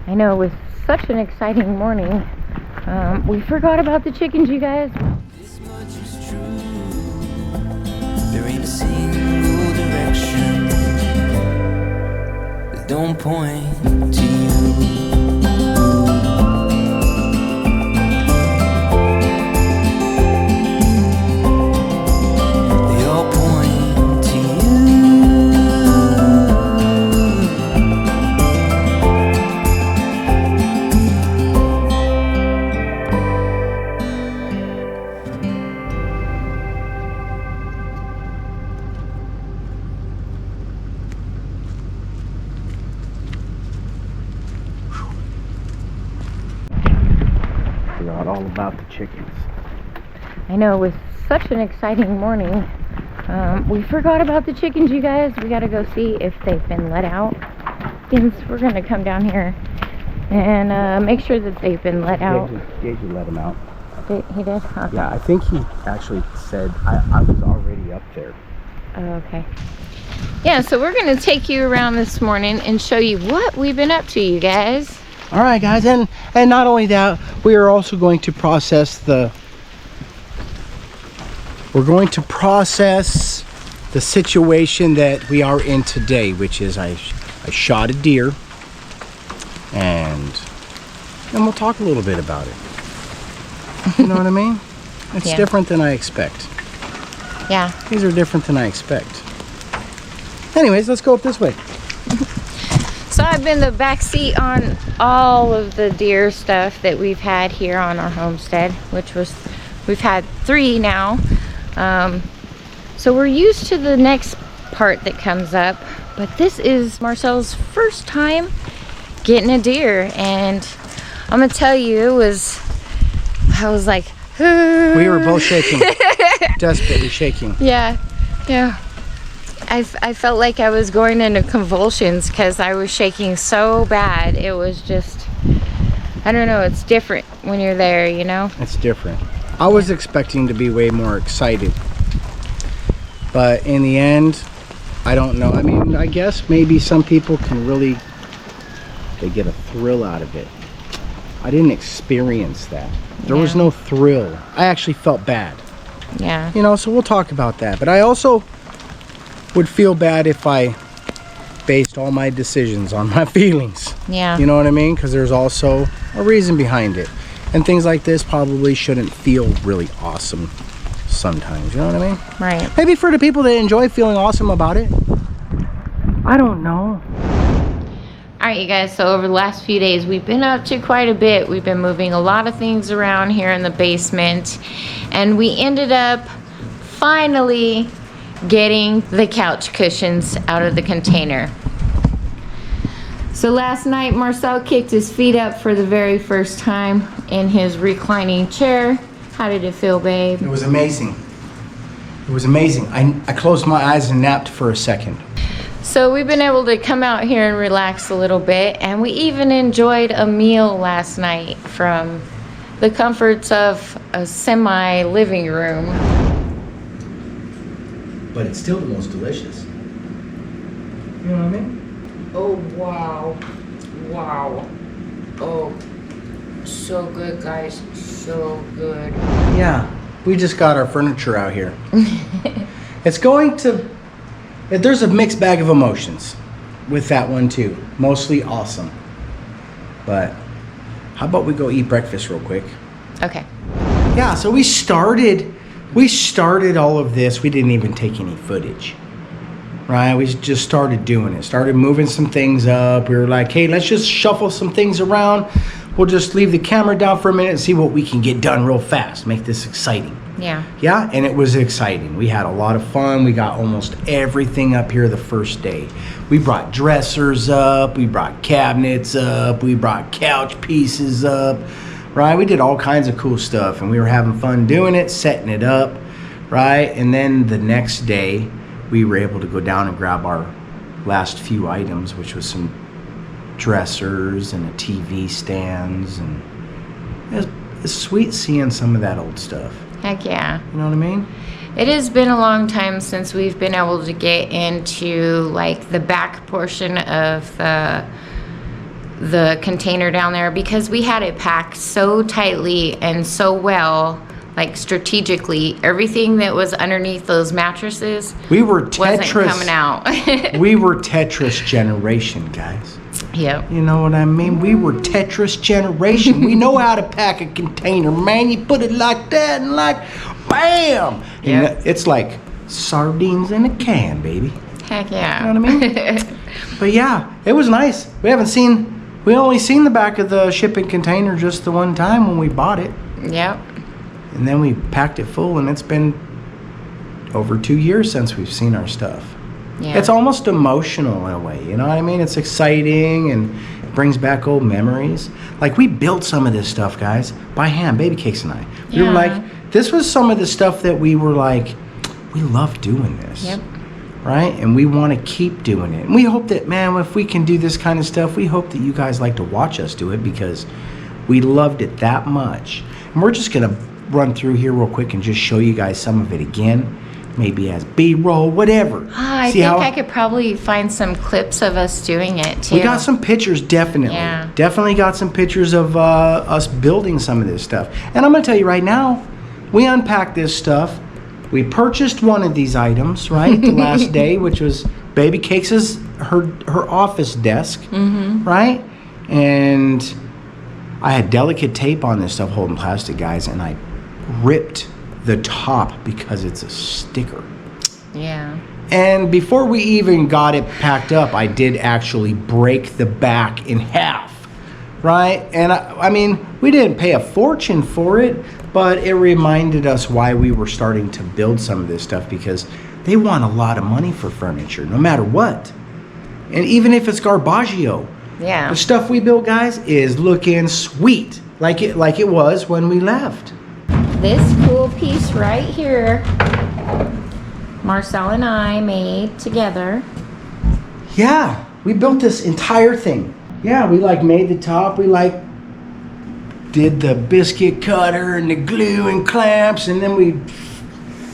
I know, with such an exciting morning. We forgot about the chickens, you guys. This much is true. There ain't a single direction that don't point to you. They all point to Forgot all about the chickens. I know, with such an exciting morning. We forgot about the chickens, you guys. We gotta go see if they've been let out. Since we're gonna come down here and make sure that they've been let out. Gage let him out. He did? Huh. Yeah, I think he actually said I was already up there. Oh, okay. Yeah, so we're gonna take you around this morning and show you what we've been up to, you guys. All right, guys, and not only that, we are also going to process the situation that we are in today, which is I shot a deer, and we'll talk a little bit about it. You know what I mean? It's Yeah. different than I expect. Yeah. These are different than I expect. Anyways, let's go up this way. So I've been the back seat on all of the deer stuff that we've had here on our homestead, we've had 3 now. So we're used to the next part that comes up, but this is Marcel's first time getting a deer, and I'm gonna tell you, I was like, We were both shaking, desperately shaking. yeah. I felt like I was going into convulsions because I was shaking so bad. It was just, I don't know, it's different when you're there, you know? It's different. I was expecting to be way more excited, but in the end, I don't know. I mean, I guess maybe some people can really, they get a thrill out of it. I didn't experience that. There was no thrill. I actually felt bad. Yeah. You know, so we'll talk about that. But I also would feel bad if I based all my decisions on my feelings. Yeah. You know what I mean? Because there's also a reason behind it. And things like this probably shouldn't feel really awesome sometimes. You know what I mean? Right. Maybe for the people that enjoy feeling awesome about it. I don't know. All right, you guys, so over the last few days, we've been up to quite a bit. We've been moving a lot of things around here in the basement, and we ended up finally getting the couch cushions out of the container. So last night, Marcel kicked his feet up for the very first time in his reclining chair. How did it feel, babe? It was amazing. It was amazing. I closed my eyes and napped for a second. So we've been able to come out here and relax a little bit, and we even enjoyed a meal last night from the comforts of a semi-living room. But it's still the most delicious. You know what I mean? Oh, wow. Wow. Oh, so good, guys. So good. Yeah, we just got our furniture out here. It's going to... There's a mixed bag of emotions with that one too. Mostly awesome. But how about we go eat breakfast real quick? Okay. Yeah, so we started all of this. We didn't even take any footage. Right? We just started doing it. Started moving some things up. We were like, hey, let's just shuffle some things around. We'll just leave the camera down for a minute and see what we can get done real fast. Make this exciting. Yeah. Yeah, and it was exciting. We had a lot of fun. We got almost everything up here the first day. We brought dressers up. We brought cabinets up. We brought couch pieces up. Right? We did all kinds of cool stuff, and we were having fun doing it, setting it up. Right? And then the next day, we were able to go down and grab our last few items, which was some dressers and a TV stands, and it's sweet seeing some of that old stuff. Heck yeah. You know what I mean? It has been a long time since we've been able to get into like the back portion of the the container down there because we had it packed so tightly and so well, like strategically. Everything that was underneath those mattresses We were wasn't Tetris. coming out. We were Tetris generation, guys. Yep. You know what I mean? We were Tetris generation. We know how to pack a container, man. You put it like that and like, bam! Yep. And it's like sardines in a can, baby. Heck yeah. You know what I mean? But yeah, it was nice. We only seen the back of the shipping container just the one time when we bought it. Yep. And then we packed it full, and it's been over 2 years since we've seen our stuff. Yeah. It's almost emotional in a way, you know what I mean? It's exciting and it brings back old memories. Like, we built some of this stuff, guys, by hand, Baby Cakes and I. We were Yeah. like, this was some of the stuff that we were like, we love doing this. Yep. Right? And we want to keep doing it. And we hope that, man, if we can do this kind of stuff, we hope that you guys like to watch us do it because we loved it that much. And we're just going to run through here real quick and just show you guys some of it again. Maybe as B-roll, whatever. I think I could probably find some clips of us doing it too. We got some pictures, definitely. Yeah. Definitely got some pictures of us building some of this stuff. And I'm going to tell you right now, we unpacked this stuff. We purchased one of these items, right, the last day, which was Baby Cakes' her office desk, right? And I had delicate tape on this stuff holding plastic, guys, and I ripped the top because it's a sticker. Yeah. And before we even got it packed up, I did actually break the back in half, right? And I mean, we didn't pay a fortune for it, but it reminded us why we were starting to build some of this stuff because they want a lot of money for furniture, no matter what. And even if it's Garbaggio, Yeah. the stuff we built, guys, is looking sweet, like it was when we left. This cool piece right here, Marcel and I made together. Yeah, we built this entire thing. Yeah, we like made the top, we like did the biscuit cutter and the glue and clamps, and then we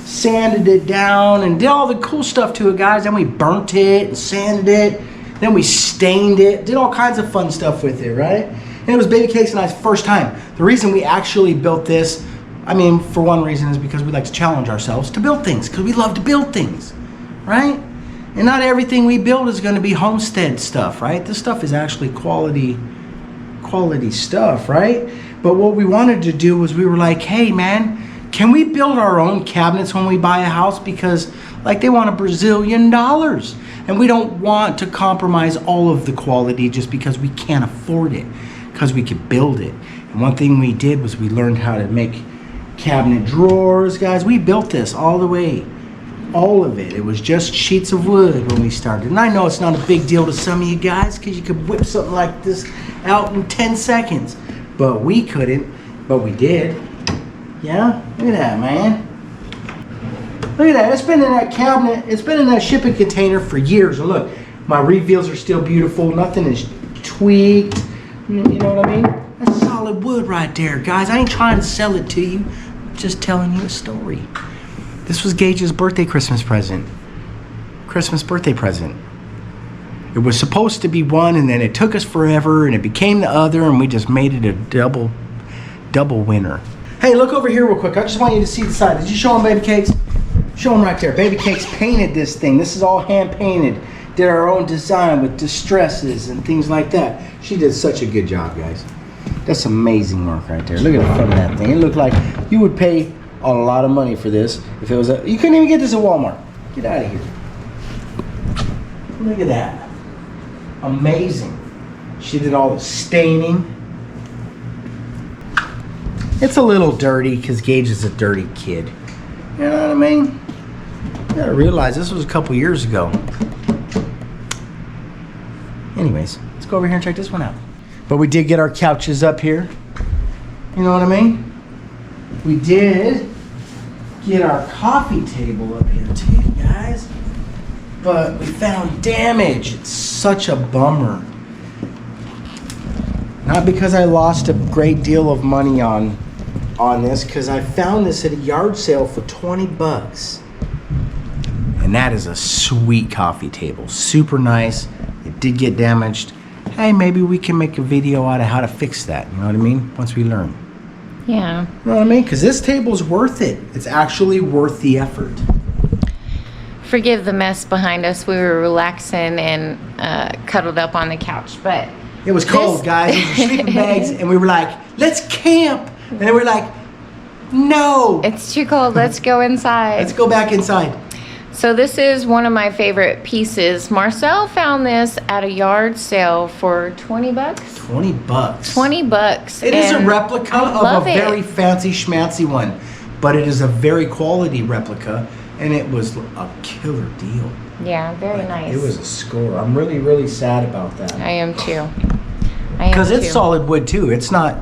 sanded it down and did all the cool stuff to it, guys. Then we burnt it and sanded it. Then we stained it, did all kinds of fun stuff with it, right? And it was Baby Cakes and I's first time. The reason we actually built this, I mean, for one reason is because we like to challenge ourselves to build things, because we love to build things, right? And not everything we build is going to be homestead stuff, right? This stuff is actually quality stuff, right? But what we wanted to do was we were like, hey, man, can we build our own cabinets when we buy a house? Because, like, they want $1 Brazilian. And we don't want to compromise all of the quality just because we can't afford it, because we could build it. And one thing we did was we learned how to make cabinet drawers, guys. We built this all the way, all of it. It was just sheets of wood when we started. And I know it's not a big deal to some of you guys because you could whip something like this out in 10 seconds. But we couldn't, but we did. Yeah, look at that, man. Look at that, it's been in that cabinet, it's been in that shipping container for years. And look, my reveals are still beautiful, nothing is tweaked. You know what I mean? That's solid wood right there, guys. I ain't trying to sell it to you, I'm just telling you a story. This was Gage's birthday Christmas present. It was supposed to be one, and then it took us forever, and it became the other, and we just made it a double winner. Hey, look over here real quick. I just want you to see the side. Did you show them Baby Cakes? Show them right there. Baby Cakes painted this thing. This is all hand painted. Did our own design with distresses and things like that. She did such a good job, guys. That's amazing work right there. Look at the front of that thing. It looked like you would pay a lot of money for this if it was you couldn't even get this at Walmart. Get out of here. Look at that. Amazing. She did all the staining. It's a little dirty because Gage is a dirty kid. You know what I mean? You gotta realize this was a couple years ago. Anyways, let's go over here and check this one out. But we did get our couches up here. You know what I mean? We did get our coffee table up here too, guys. But we found damage. It's such a bummer. Not because I lost a great deal of money on this, because I found this at a yard sale for 20 bucks. And that is a sweet coffee table. Super nice. It did get damaged. hey, maybe we can make a video out of how to fix that. You know what I mean? Once we learn. Yeah. You know what I mean? Because this table's worth it. It's actually worth the effort. Forgive the mess behind us. We were relaxing and cuddled up on the couch, but It was cold, guys. It was sleeping bags, and we were like, let's camp. And then we were like, no. it's too cold. Let's go inside. Let's go back inside. So this is one of my favorite pieces. Marcel found this at a yard sale for 20 bucks. 20 bucks. 20 bucks. It is a and replica I of love a it. very fancy schmancy one, but it is a very quality replica, and it was a killer deal. Yeah, very nice. It was a score. I'm really, really sad about that. I am too. Because it's solid wood too. It's not.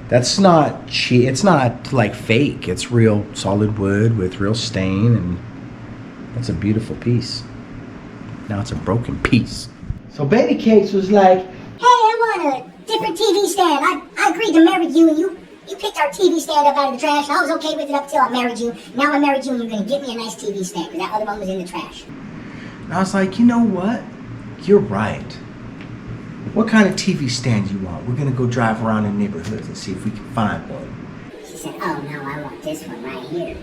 That's not cheap. It's not like fake. It's real solid wood with real stain, and it's a beautiful piece. Now it's a broken piece. So Baby Cakes was like, Hey, I want a different TV stand. I agreed to marry you, and you picked our TV stand up out of the trash. And I was okay with it up till I married you. Now I married you, and you're going to get me a nice TV stand, because that other one was in the trash. and I was like, you know what? You're right. What kind of TV stand you want? We're gonna go drive around the neighborhoods and see if we can find one. She said, oh, no, I want this one right here.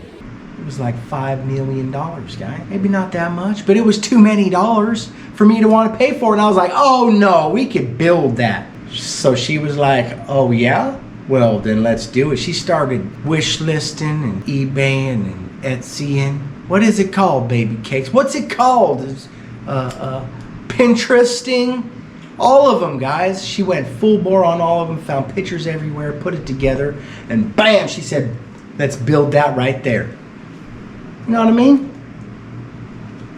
It was like $5 million, guy. Maybe not that much, but it was too many dollars for me to want to pay for it. And I was like, oh no, we could build that. So she was like, oh yeah? Well, then let's do it. She started wish listing and eBaying and Etsying. What is it called, Baby Cakes? What's it called? It's, Pinteresting. All of them, guys. She went full bore on all of them, found pictures everywhere, put it together, and bam, she said, let's build that right there. You know what I mean?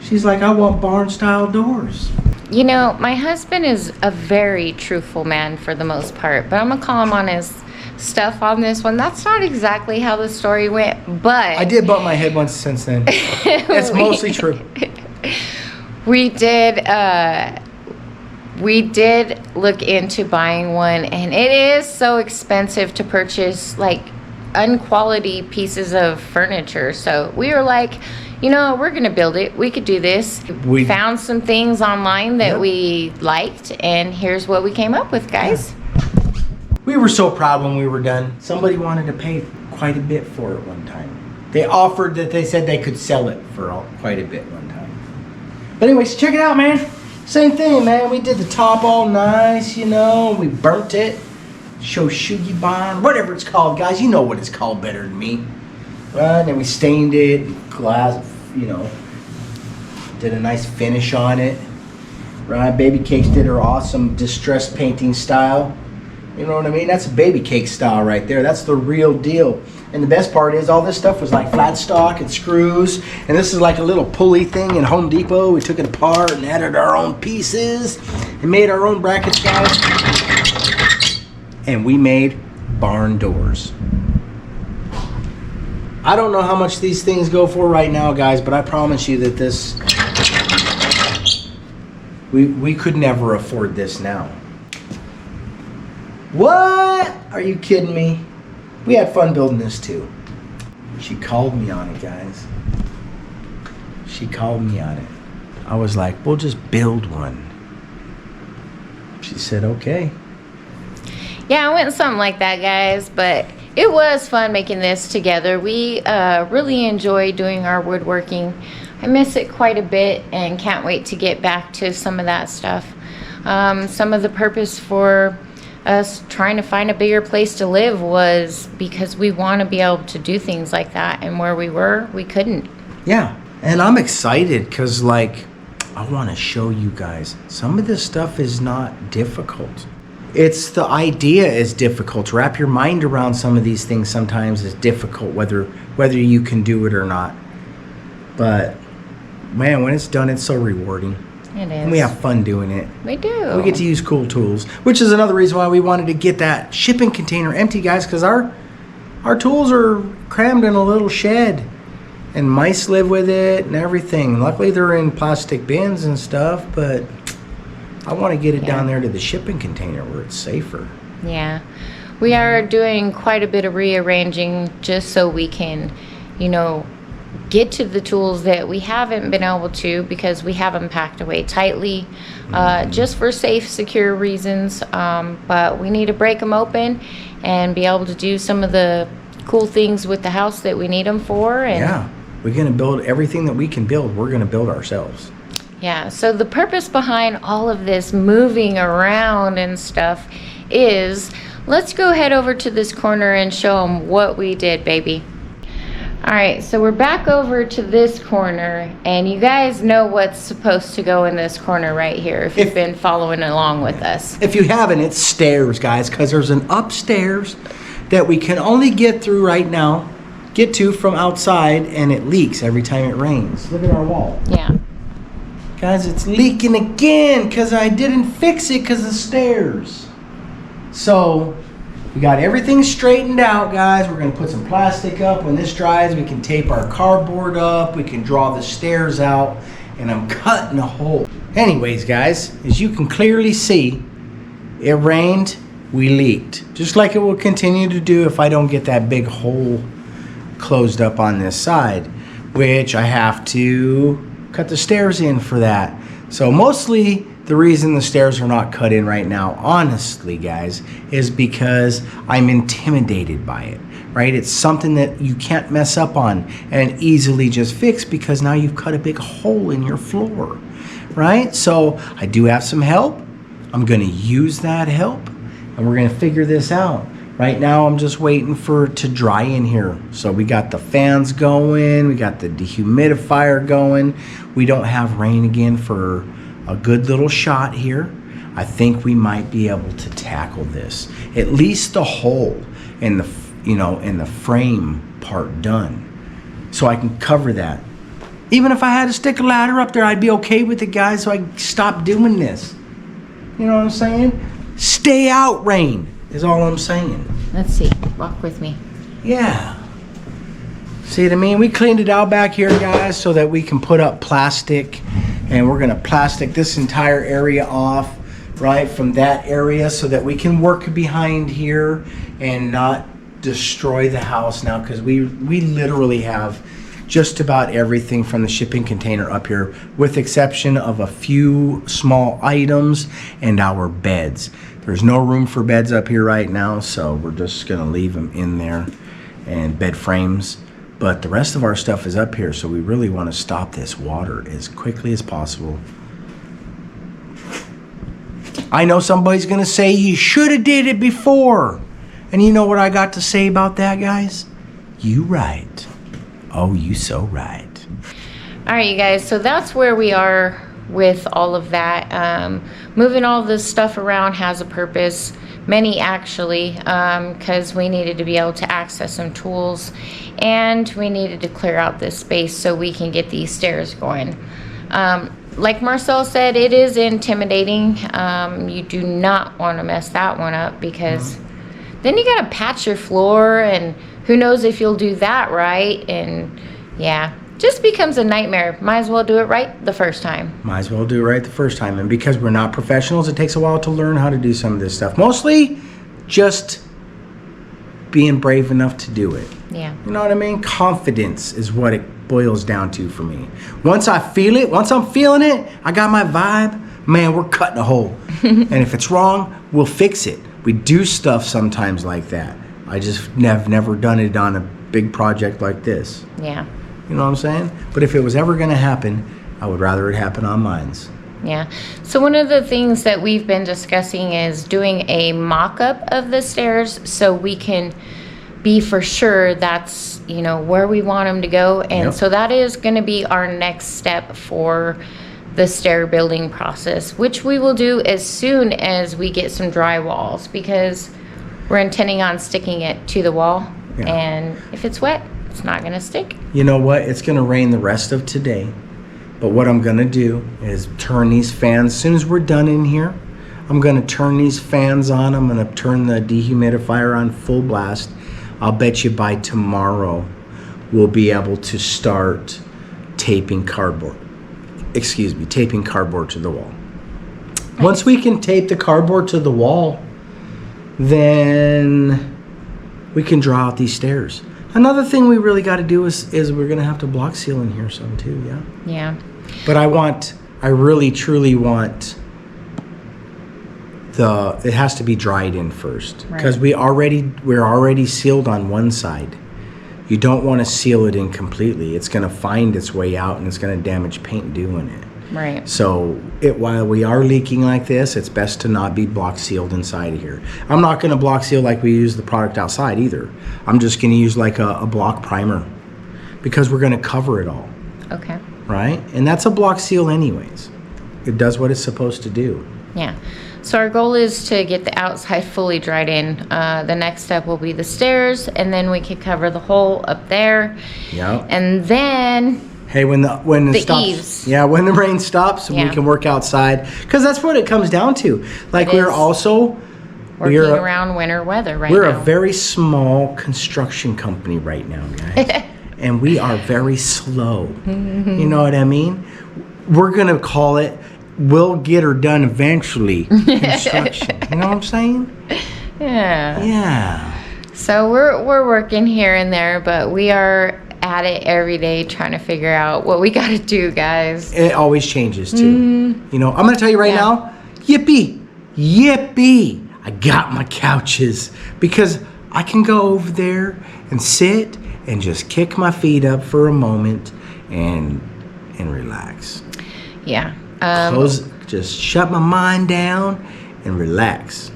She's like, I want barn-style doors. You know, my husband is a very truthful man for the most part, but I'm gonna call him on his stuff on this one. That's not exactly how the story went, but I did bump my head once since then. It's mostly true. We did look into buying one, and it is so expensive to purchase like unquality pieces of furniture. So we were like, you know, we're gonna build it. We could do this. We Found some things online that Yep. we liked, and here's what we came up with, guys. We were so proud when we were done. Somebody wanted to pay quite a bit for it one time. They offered that they said they could sell it for quite a bit one time. But anyways, check it out, man. Same thing, man. We did the top all nice, you know. We burnt it. Shoshugi bond, whatever it's called, guys. You know what it's called better than me. Right? And we stained it, glass, you know. Did a nice finish on it. Right? Baby Cakes did her awesome distress painting style. You know what I mean? That's a Baby Cake style right there. That's the real deal. And the best part is all this stuff was like flat stock and screws. And this is like a little pulley thing in Home Depot. We took it apart and added our own pieces and made our own brackets, guys. And we made barn doors. I don't know how much these things go for right now, guys, but I promise you that this, we could never afford this now. What? Are you kidding me? We had fun building this too. She called me on it, guys. She called me on it. I was like, we'll just build one. She said, okay. Yeah, I went something like that, guys, but it was fun making this together. We really enjoy doing our woodworking. I miss it quite a bit and can't wait to get back to some of that stuff. Some of the purpose for us trying to find a bigger place to live was because we want to be able to do things like that, and where we were, we couldn't. Yeah, and I'm excited because, like, I want to show you guys some of this stuff is not difficult. It's the idea is difficult. To wrap your mind around some of these things sometimes is difficult, whether you can do it or not. But man, when it's done, it's so rewarding. It is. And we have fun doing it. We do. We get to use cool tools, which is another reason why we wanted to get that shipping container empty, guys, because our tools are crammed in a little shed, and mice live with it and everything. Luckily, they're in plastic bins and stuff, but I want to get it down there to the shipping container where it's safer. Yeah. We are doing quite a bit of rearranging just so we can, you know, get to the tools that we haven't been able to because we have them packed away tightly, just for safe, secure reasons. But we need to break them open and be able to do some of the cool things with the house that we need them for. And yeah, we're going to build everything that we can build. We're going to build ourselves. yeah, so the purpose behind all of this moving around and stuff is, let's go head over to this corner and show them what we did, baby. All right, so we're back over to this corner, and you guys know what's supposed to go in this corner right here if you've been following along with us. If you haven't, it's stairs, guys, because there's an upstairs that we can only get through right now, get to from outside, and it leaks every time it rains. Look at our wall. Yeah. Guys, it's leaking again because I didn't fix it because of stairs. So we got everything straightened out, guys. We're going to put some plastic up. When this dries, we can tape our cardboard up. We can draw the stairs out. And I'm cutting a hole. Anyways, guys, as you can clearly see, it rained, we leaked. Just like it will continue to do if I don't get that big hole closed up on this side, which I have to cut the stairs in for that. So mostly the reason the stairs are not cut in right now, honestly, guys, is because I'm intimidated by it, right? It's something that you can't mess up on and easily just fix because now you've cut a big hole in your floor, right? So I do have some help. I'm going to use that help and we're going to figure this out. Right now, I'm just waiting for it to dry in here. So we got the fans going, we got the dehumidifier going. We don't have rain again for a good little shot here. I think we might be able to tackle this. At least the hole in the, in the frame part done. So I can cover that. Even if I had to stick a ladder up there, I'd be okay with it, guys, so I can stop doing this. You know what I'm saying? Stay out, rain, is all I'm saying. Let's see. Walk with me. Yeah. See what I mean? We cleaned it out back here, guys, so that we can put up plastic. And we're going to plastic this entire area off, right, from that area so that we can work behind here and not destroy the house now, because we literally have just about everything from the shipping container up here, with exception of a few small items and our beds. There's no room for beds up here right now, so we're just going to leave them in there, and bed frames. But the rest of our stuff is up here, so we really want to stop this water as quickly as possible. I know somebody's going to say, you should have did it before. And you know what I got to say about that, guys? You right. Oh, you so right. All right, you guys, so that's where we are with all of that. Moving all this stuff around has a purpose. Many actually, because we needed to be able to access some tools and we needed to clear out this space so we can get these stairs going. Like Marcel said, it is intimidating. You do not want to mess that one up because then you got to patch your floor and who knows if you'll do that right. And yeah, just becomes a nightmare. Might as well do it right the first time. Might as well do it right the first time. And because we're not professionals, it takes a while to learn how to do some of this stuff. Mostly just being brave enough to do it. Yeah. You know what I mean? Confidence is what it boils down to for me. Once I feel it, once I'm feeling it, I got my vibe, man, we're cutting a hole. And if it's wrong, we'll fix it. We do stuff sometimes like that. I just have never done it on a big project like this. Yeah. You know what I'm saying? But if it was ever going to happen, I would rather it happen on mine's. Yeah. So one of the things that we've been discussing is doing a mock-up of the stairs so we can be for sure that's, where we want them to go. And so that is going to be our next step for the stair building process, which we will do as soon as we get some dry walls because we're intending on sticking it to the wall. Yeah. And if it's wet, it's not going to stick. You know what? It's going to rain the rest of today. But what I'm going to do is turn these fans. As soon as we're done in here, I'm going to turn these fans on. I'm going to turn the dehumidifier on full blast. I'll bet you by tomorrow we'll be able to start taping cardboard. Taping cardboard to the wall. Once we can tape the cardboard to the wall, then we can draw out these stairs. Another thing we really got to do is we're going to have to block seal in here some too, yeah. Yeah. But I really truly want it has to be dried in first, because we're already sealed on one side. You don't want to seal it in completely. It's going to find its way out and it's going to damage paint doing it. Right. So while we are leaking like this, it's best to not be block sealed inside of here. I'm not going to block seal like we use the product outside either. I'm just going to use like a block primer, because we're going to cover it all. Okay. Right? And that's a block seal anyways. It does what it's supposed to do. Yeah. So our goal is to get the outside fully dried in. The next step will be the stairs, and then we can cover the hole up there. Yeah. And then hey, when it stops, eaves. Yeah, when the rain stops, we can work outside, because that's what it comes down to. Like we're also working around winter weather right now. We're a very small construction company right now, guys. And we are very slow. You know what I mean? We're going to call it, we'll get her done eventually, construction. You know what I'm saying? Yeah. Yeah. So we're working here and there, but we are at it every day trying to figure out what we got to do, guys. It always changes too. You know, I'm going to tell you right now, yippee, yippee. I got my couches, because I can go over there and sit and just kick my feet up for a moment and relax. Yeah. Just shut my mind down and relax.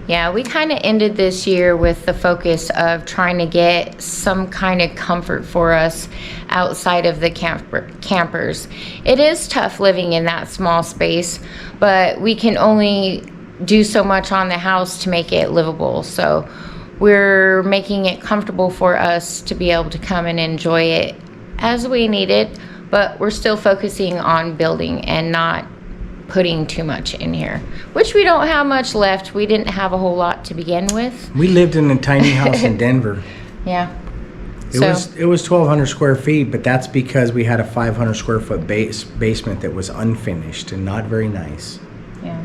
Yeah, we kind of ended this year with the focus of trying to get some kind of comfort for us outside of the campers. It is tough living in that small space, but we can only do so much on the house to make it livable. So we're making it comfortable for us to be able to come and enjoy it as we need it, but we're still focusing on building and not putting too much in here, which we don't have much left. We didn't have a whole lot to begin with. We lived in a tiny house in Denver. Yeah. It was 1,200 square feet, but that's because we had a 500 square foot basement that was unfinished and not very nice. Yeah.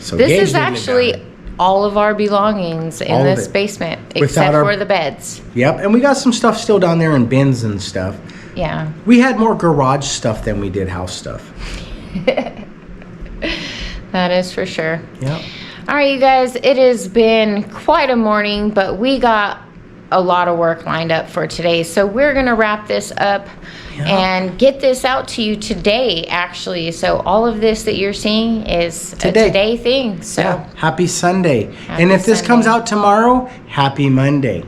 So this Gage is lived actually down. all of our belongings in All of this it. basement, Without except our- for the beds. Yep, and we got some stuff still down there in bins and stuff. Yeah. We had more garage stuff than we did house stuff. That is for sure. Yep. All right, you guys, it has been quite a morning, but we got a lot of work lined up for today. So we're going to wrap this up and get this out to you today, actually. So all of this that you're seeing is a today thing. So yeah. Happy Sunday. And if this comes out tomorrow, happy Monday.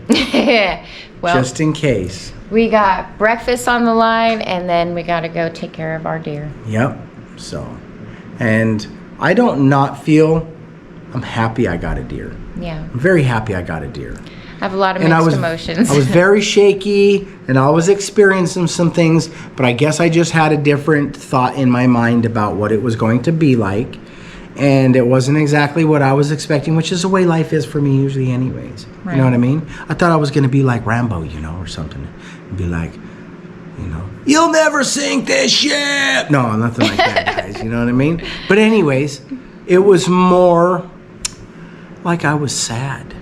well, just in case. We got breakfast on the line, and then we got to go take care of our deer. Yep. So, and I don't not feel, I'm happy I got a deer. Yeah. I'm very happy I got a deer. I have a lot of mixed emotions. I was very shaky, and I was experiencing some things, but I guess I just had a different thought in my mind about what it was going to be like, and it wasn't exactly what I was expecting, which is the way life is for me usually anyways. Right. You know what I mean? I thought I was going to be like Rambo, you know, or something. And be like, you know, you'll never sink this ship. No, nothing like that, guys. You know what I mean? But anyways, it was more like I was sad.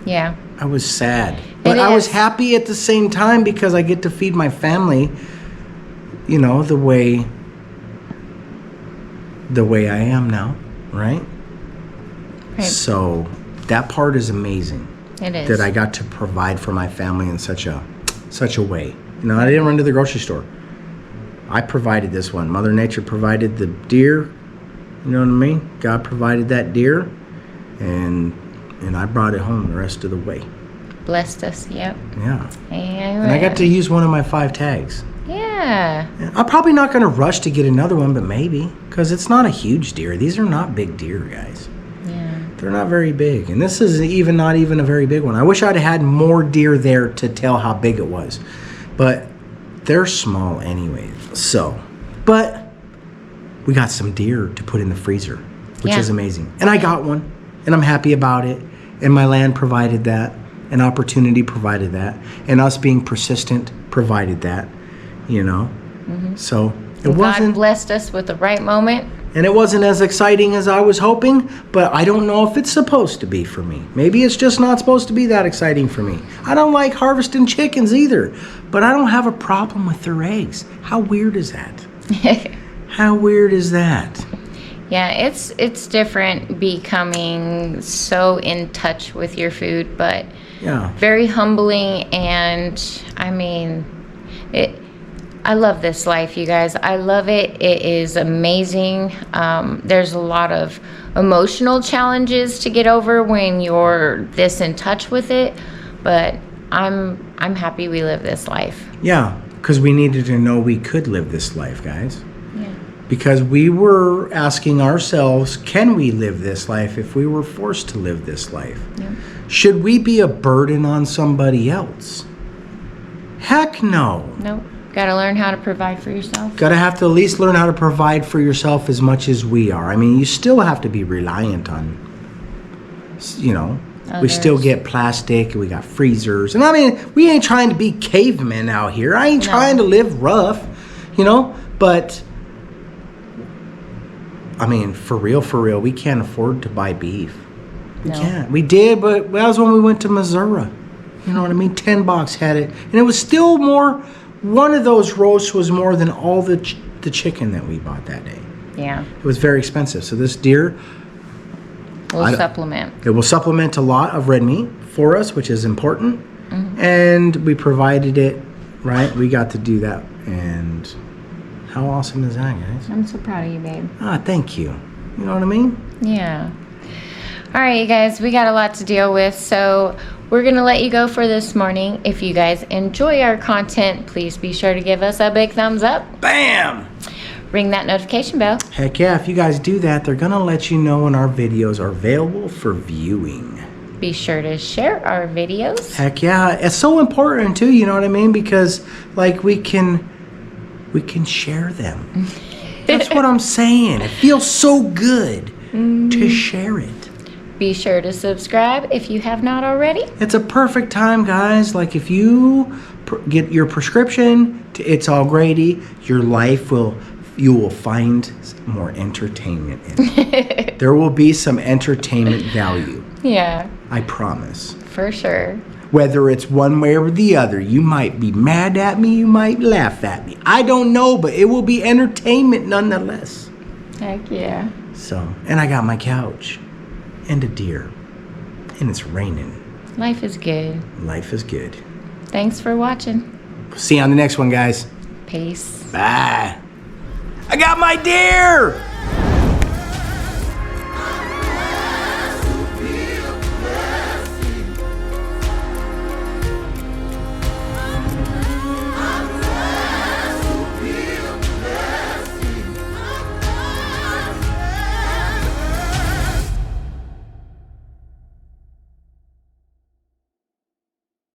Yeah. I was sad. But I was happy at the same time, because I get to feed my family, you know, the way I am now, right? Right. So that part is amazing. It is. That I got to provide for my family in such a way. You know, I didn't run to the grocery store. I provided this one. Mother Nature provided the deer. You know what I mean? God provided that deer, and I brought it home the rest of the way. Blessed us, yep. Yeah. Amen. And I got to use one of my 5 tags. Yeah. I'm probably not going to rush to get another one, but maybe, because it's not a huge deer. These are not big deer, guys. Yeah. They're not very big, and this is not even a very big one. I wish I'd had more deer there to tell how big it was, but they're small anyway. So, but we got some deer to put in the freezer, which is amazing. And I got one, and I'm happy about it, and my land provided that, and opportunity provided that, and us being persistent provided that, you know. Mm-hmm. So it wasn't. God blessed us with the right moment. And it wasn't as exciting as I was hoping, but I don't know if it's supposed to be for me. Maybe it's just not supposed to be that exciting for me. I don't like harvesting chickens either, but I don't have a problem with their eggs. How weird is that? How weird is that? Yeah, it's different becoming so in touch with your food, but Yeah. very humbling. And I mean, I love this life, you guys. I love it. It is amazing. There's a lot of emotional challenges to get over when you're this in touch with it, but I'm happy we live this life. Yeah, because we needed to know we could live this life, guys. Yeah. Because we were asking ourselves, can we live this life if we were forced to live this life? Yeah. Should we be a burden on somebody else? Heck no. Nope. Got to learn how to provide for yourself. Gotta have to at least learn how to provide for yourself as much as we are. I mean, you still have to be reliant on, we still Others. get plastic, we got freezers. And I mean, we ain't trying to be cavemen out here. I ain't No. trying to live rough, but I mean, for real, we can't afford to buy beef. We No. can't. We did, but that was when we went to Missouri. You know what I mean? $10 had it. And it was still more, one of those roasts was more than all the chicken that we bought that day. Yeah. It was very expensive. So this deer, We'll supplement. it will supplement a lot of red meat for us, which is important. Mm-hmm. And we provided it, right? We got to do that. And how awesome is that, guys? I'm so proud of you, babe. Ah, thank you. You know what I mean? Yeah. All right, you guys, we got a lot to deal with, so we're going to let you go for this morning. If you guys enjoy our content, please be sure to give us a big thumbs up. Bam! Ring that notification bell. Heck yeah, if you guys do that, they're going to let you know when our videos are available for viewing. Be sure to share our videos. Heck yeah, it's so important too, you know what I mean? Because like we can share them. That's what I'm saying. It feels so good to share it. Be sure to subscribe if you have not already. It's a perfect time, guys. Like if you get your prescription to It's All Grady, you will find more entertainment in it. There will be some entertainment value. Yeah, I promise. for sure. Whether it's one way or the other, you might be mad at me, you might laugh at me. I don't know, but it will be entertainment nonetheless. Heck yeah. So, and I got my couch and a deer, and it's raining. Life is good. Life is good. Thanks for watching. See you on the next one, guys. Peace. Bye. I got my deer!